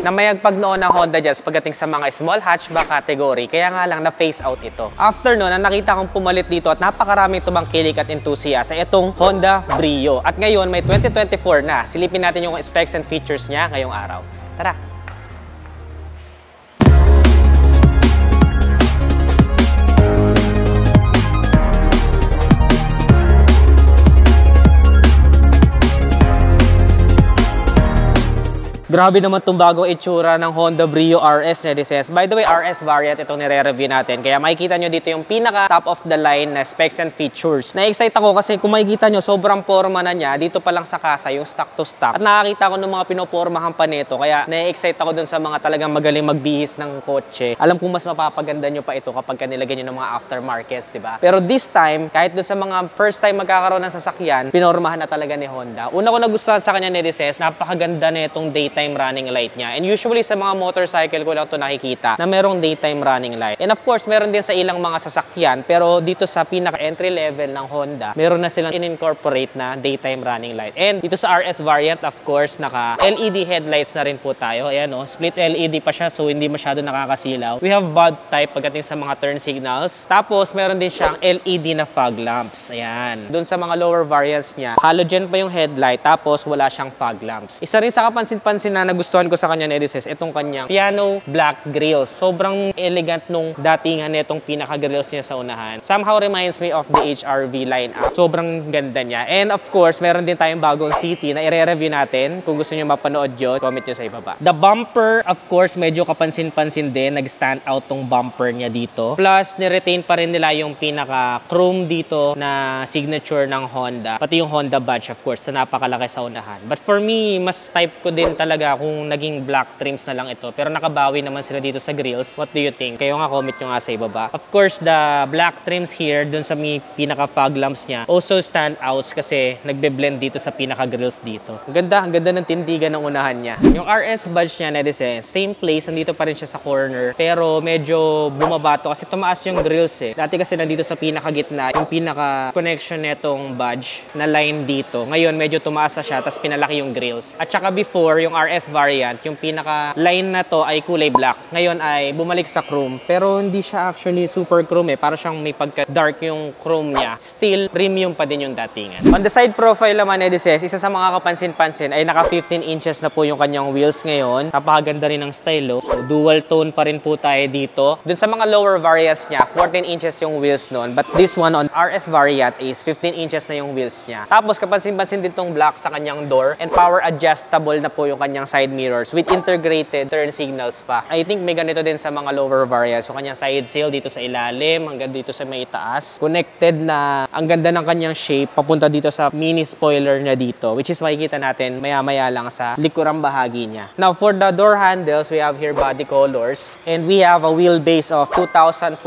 Namayagpag noon ng Honda Jazz pagdating sa mga small hatchback category, kaya nga lang na-phase out ito. After noon, nakita kong pumalit dito at napakaraming tumangkilik at enthusiast sa itong Honda Brio. At ngayon, may 2024 na. Silipin natin yung specs and features niya ngayong araw. Tara! Grabe naman itong bagong itsura ng Honda Brio RS, netizens. By the way, RS variant itong nire-review natin. Kaya makikita nyo dito yung pinaka top of the line na specs and features. Na-excite ako kasi kung makikita nyo, sobrang forma na niya. Dito pa lang sa kasa, yung stock to stock. At nakakita ko ng mga pinopormahan pa nito. Kaya na-excite ako dun sa mga talagang magaling magbihis ng kotse. Alam kong mas mapapaganda nyo pa ito kapag nilagyan nyo ng mga aftermarkets, diba? Pero this time, kahit dun sa mga first time magkakaroon ng sasakyan, pinormahan na talaga ni Honda. Una ko nagustuhan sa kanya, netizens, napakaganda na itong daytime running light niya. And usually sa mga motorcycle ko lang ito nakikita na merong daytime running light. And of course, meron din sa ilang mga sasakyan, pero dito sa pinaka entry level ng Honda, meron na silang in-incorporate na daytime running light. And dito sa RS variant, of course, naka LED headlights na rin po tayo. Ayan o, split LED pa siya, so hindi masyado nakakasilaw. We have bulb type pagdating sa mga turn signals. Tapos, meron din siyang LED na fog lamps. Ayan. Doon sa mga lower variants niya, halogen pa yung headlight, tapos wala siyang fog lamps. Isa rin sa kapansin-pansin na nagustuhan ko sa kanya, netizens, itong kanyang piano black grills. Sobrang elegant nung datingan nitong pinaka-grills niya sa unahan. Somehow reminds me of the HRV lineup. Sobrang ganda niya. And of course, meron din tayong bagong city na i-review natin. Kung gusto niyo mapanood yun, comment nyo sa ibaba. The bumper, of course, medyo kapansin-pansin din. Nag-stand out tong bumper niya dito. Plus, niretain pa rin nila yung pinaka-chrome dito na signature ng Honda. Pati yung Honda badge, of course, na napakalaki sa unahan. But for me, mas type ko din talaga kung naging black trims na lang ito. Pero nakabawi naman sila dito sa grills. What do you think? Kayo nga, comment nyo nga sa ibaba. Of course, the black trims here, dun sa pinaka-fog lamps niya, also stand outs kasi nagbe-blend dito sa pinaka-grills dito. Ang ganda ng tindigan ng unahan niya. Yung RS badge niya, netizens, same place, nandito pa rin siya sa corner. Pero medyo bumabato kasi tumaas yung grills eh. Dati kasi nandito sa pinaka-gitna, yung pinaka-connection netong badge na line dito. Ngayon, medyo tumaas na siya, tapos pinalaki yung grills. At saka before, yung RS variant, yung pinaka-line na to ay kulay black. Ngayon ay bumalik sa chrome. Pero hindi siya actually super chrome eh. Para siyang may pagka-dark yung chrome niya. Still, premium pa din yung datingan. On the side profile naman, netizens, isa sa mga kapansin-pansin ay naka 15 inches na po yung kanyang wheels ngayon. Napakaganda rin ng style. So, dual tone pa rin po tayo dito. Dun sa mga lower variants niya, 14 inches yung wheels noon. But this one on RS variant is 15 inches na yung wheels niya. Tapos, kapansin-pansin din tong black sa kanyang door and power adjustable na po yung kanyang side mirrors with integrated turn signals pa. I think may ganito din sa mga lower variants. So, kanyang side sail dito sa ilalim, hanggang dito sa may taas. Connected na ang ganda ng kanyang shape papunta dito sa mini spoiler niya dito, which is makikita natin maya-maya lang sa likurang bahagi niya. Now, for the door handles, we have here body colors and we have a wheelbase of 2,405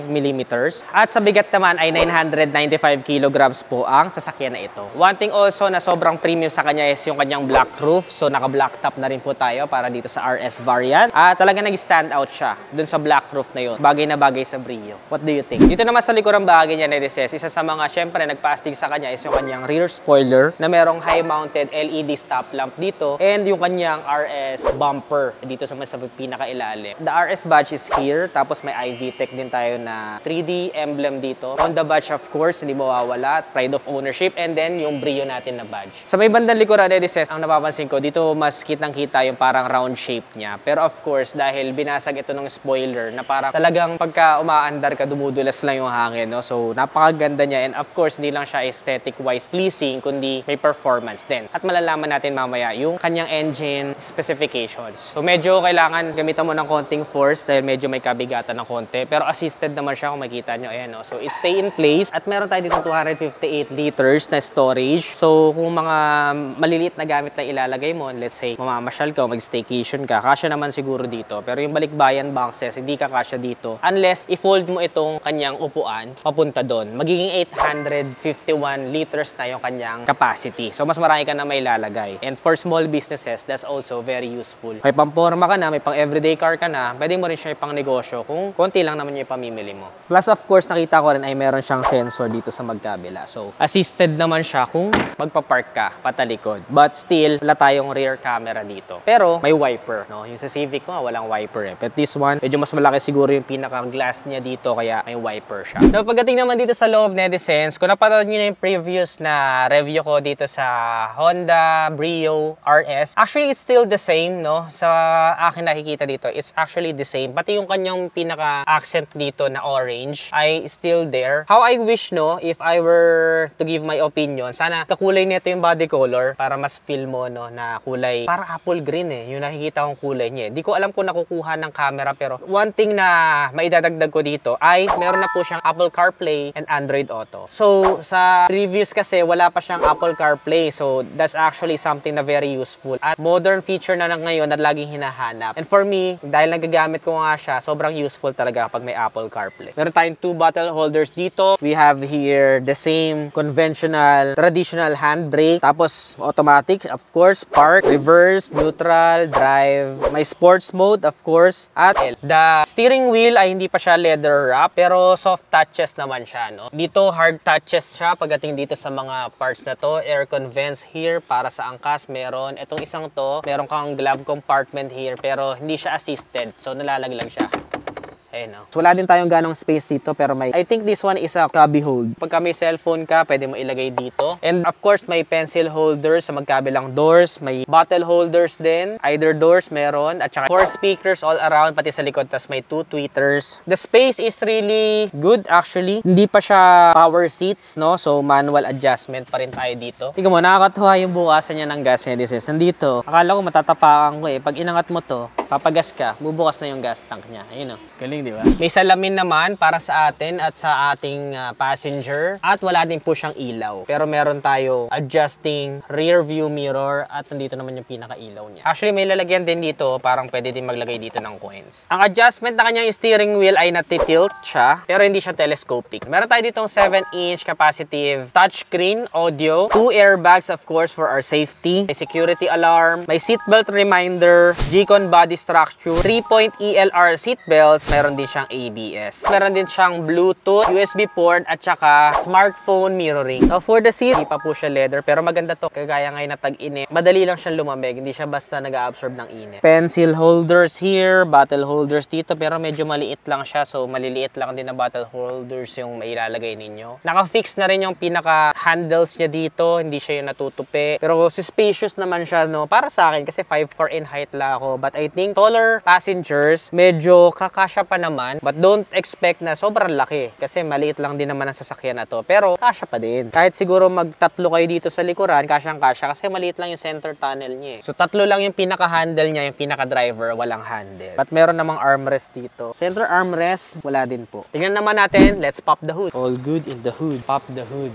millimeters. At sa bigat naman ay 995 kilograms po ang sasakyan na ito. One thing also na sobrang premium sa kanya is yung kanyang black roof. So, naka-black top na rin po tayo para dito sa RS variant. At talaga nag-stand out siya dun sa black roof na yun. Bagay na bagay sa Brio. What do you think? Dito naman sa likurang bahagi niya, netizens, isa sa mga syempre nagpa-astig sa kanya is yung kanyang rear spoiler na merong high-mounted LED stop lamp dito and yung kanyang RS bumper dito sa pinaka-ilalim. The RS badge is here. Tapos may iVTEC din tayo na 3D emblem dito. On the badge, of course, hindi mawawala. Pride of ownership and then yung Brio natin na badge. Sa may bandang likuran, netizens, ang napapansin ko, dito mas kitang-kita yung parang round shape niya. Pero of course, dahil binasag ito ng spoiler na parang talagang pagka umaandar ka, dumudulas lang yung hangin, no? So, napakaganda niya. And of course, hindi lang siya aesthetic-wise pleasing, kundi may performance din. At malalaman natin mamaya yung kanyang engine specifications. So, medyo kailangan gamitan mo ng konting force dahil medyo may kabigatan ng konti. Pero assisted naman siya kung makita nyo. Ayan, no? So, it stay in place. At meron tayo dito 258 liters na storage. So, kung mga maliliit na gamit lang ilalagay mo, let's say, mamamasyal ka o mag-staycation ka, kasya naman siguro dito. Pero yung balikbayan boxes, hindi ka kasya dito. Unless, i-fold mo itong kanyang upuan, papunta doon. Magiging 851 liters na yung kanyang capacity. So, mas marami ka na may lalagay. And for small businesses, that's also very useful. May pamporma ka na, may pang everyday car ka na, pwede mo rin siya ipang negosyo kung konti lang naman yung ipamimili mo. Plus, of course, nakita ko rin ay meron siyang sensor dito sa magkabila. So, assisted naman siya kung magpa-park ka patalikod. But still, wala tayong rear camera dito. Pero may wiper, no? Yung sa Civic ko walang wiper eh. But this one, medyo mas malaki siguro yung pinaka-glass niya dito kaya may wiper siya. So pagdating naman dito sa loob, netizens, kung napanood nyo na yung previous na review ko dito sa Honda Brio RS, actually it's still the same, no? Sa akin nakikita dito, it's actually the same. Pati yung kanyang pinaka-accent dito na orange ay still there. How I wish, no, if I were to give my opinion, sana kakulay nito yung body color para mas feel mo, no, na kulay para apple green eh. Yung nakikita kong kulay niya. Di ko alam kung nakukuha ng camera pero one thing na maidadagdag ko dito ay meron na po siyang Apple CarPlay and Android Auto. So sa reviews kasi wala pa siyang Apple CarPlay. So that's actually something na very useful. At modern feature na ngayon na laging hinahanap. And for me, dahil nagagamit ko nga siya, sobrang useful talaga kapag may Apple CarPlay. Meron tayong 2 bottle holders dito. We have here the same conventional, traditional handbrake. Tapos automatic, of course, park, reverse, neutral, drive. May sports mode, of course. At the steering wheel ay hindi pa siya leather wrap, pero soft touches naman siya, no? Dito, hard touches siya pagdating dito sa mga parts na to. Aircon vents here para sa angkas. Meron. Itong isang to, meron kang glove compartment here, pero hindi siya assisted. So, nalalaglag siya. Ayun, no? So, wala din tayong ganong space dito pero may, I think this one is a cubby hold. Pagka may cellphone ka, pwede mo ilagay dito. And of course, may pencil holders sa magkabilang doors. May bottle holders din. Either doors meron. At saka 4 speakers all around, pati sa likod. Tas may 2 tweeters. The space is really good actually. Hindi pa siya power seats, no? So, manual adjustment pa rin tayo dito. Tingnan mo, nakakatuwa yung bukasan niya ng gas niya. This is, nandito. Akala ko matatapakan ko eh. Pag inangat mo to, papagas ka, bubukas na yung gas tank niya. Ayun, no? Galing, di ba? May salamin naman para sa atin at sa ating passenger. At wala din po siyang ilaw. Pero meron tayo adjusting rear view mirror at nandito naman yung pinaka-ilaw niya. Actually, may lalagyan din dito. Parang pwede din maglagay dito ng coins. Ang adjustment na kanyang steering wheel ay natitilt siya, pero hindi siya telescopic. Meron tayo ditong 7-inch capacitive touchscreen audio. 2 airbags, of course, for our safety. May security alarm. May seatbelt reminder. G-Con body structure. 3-point ELR seatbelts. Meron din siyang ABS. Meron din siyang Bluetooth, USB port, at saka smartphone mirroring. Now, for the seat, hindi pa po siya leather, pero maganda to. Kagaya ngayon na tag-init, madali lang siyang lumamig. Hindi siya basta nag-absorb ng init. Pencil holders here, bottle holders dito, pero medyo maliit lang siya. So, maliliit lang din na bottle holders yung mailalagay ninyo. Naka-fix na rin yung pinaka-handles niya dito. Hindi siya yung natutupi. Pero spacious naman siya, no? Para sa akin, kasi 5'4" in height lang ako. But I think taller passengers, medyo kakasya pa naman. But don't expect na sobrang laki. Kasi maliit lang din naman ang sasakyan na to. Pero kasya pa din. Kahit siguro magtatlo kayo dito sa likuran, kasyang-kasya. Kasi maliit lang yung center tunnel niya. So tatlo lang yung pinaka-handle niya, yung pinaka-driver, walang handle. But meron namang armrest dito. Center armrest, wala din po. Tingnan naman natin, let's pop the hood. All good in the hood. Pop the hood.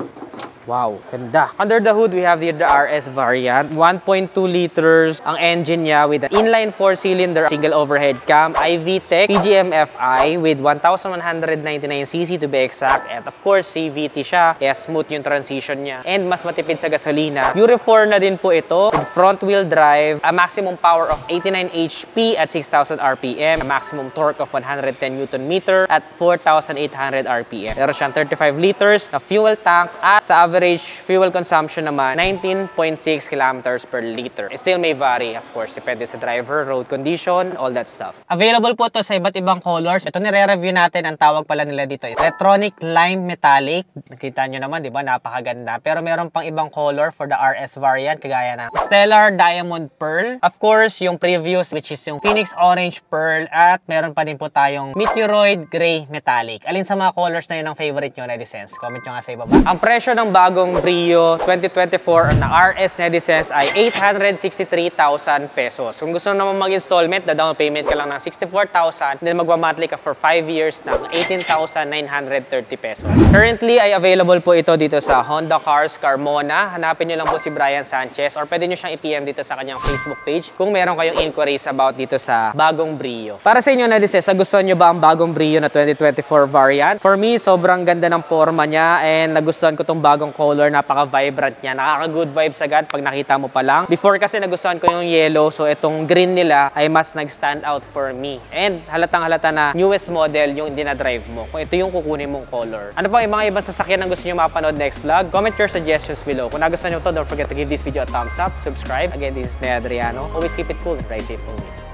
Wow, ganda. Under the hood, we have the RS variant. 1.2 liters ang engine niya with an inline 4-cylinder single overhead cam, iVTEC, PGM-FI with 1,199cc to be exact. And of course, CVT siya. Kaya smooth yung transition niya. And mas matipid sa gasolina. Euro 4 na din po ito with front-wheel drive, a maximum power of 89 HP at 6,000 RPM, a maximum torque of 110 Newton meter at 4,800 RPM. Meron siyang 35 liters na fuel tank at sa average fuel consumption naman, 19.6 kilometers per liter. It still may vary, of course. Depende sa driver, road condition, all that stuff. Available po to sa iba't ibang colors. Ito nire-review natin. Ang tawag pala nila dito. Electronic Lime Metallic. Nakita nyo naman, di ba? Napakaganda. Pero meron pang ibang color for the RS variant. Kagaya na Stellar Diamond Pearl. Of course, yung previous, which is yung Phoenix Orange Pearl. At meron pa din po tayong Meteoroid Gray Metallic. Alin sa mga colors na yun ang favorite nyo, netizens? Comment nyo nga sa ibaba. Ang presyo ng bagong Brio 2024 na RS netizens ay 863,000 pesos. Kung gusto naman mag-installment, down payment ka lang ng 64,000, then magmamatli ka for 5 years ng 18,930 pesos. Currently ay available po ito dito sa Honda Cars Carmona. Hanapin nyo lang po si Brian Sanchez or pwede nyo siyang i-PM dito sa kanyang Facebook page kung meron kayong inquiries about dito sa bagong Brio. Para sa inyo netizens, gusto nyo ba ang bagong Brio na 2024 variant? For me, sobrang ganda ng forma niya and nagustuhan ko tong bagong yung color, napaka-vibrant niya. Nakaka-good vibes agad pag nakita mo pa lang. Before kasi nagustuhan ko yung yellow, so itong green nila ay mas nag-stand out for me. And halatang-halata na newest model yung dinadrive mo. Kung ito yung kukunin mong color. Ano pa yung mga ibang sasakyan na gusto nyo mapanood next vlog? Comment your suggestions below. Kung nagustuhan nyo to, don't forget to give this video a thumbs up, subscribe. Again, this is Nea Adriano. Always keep it cool and ride safe always.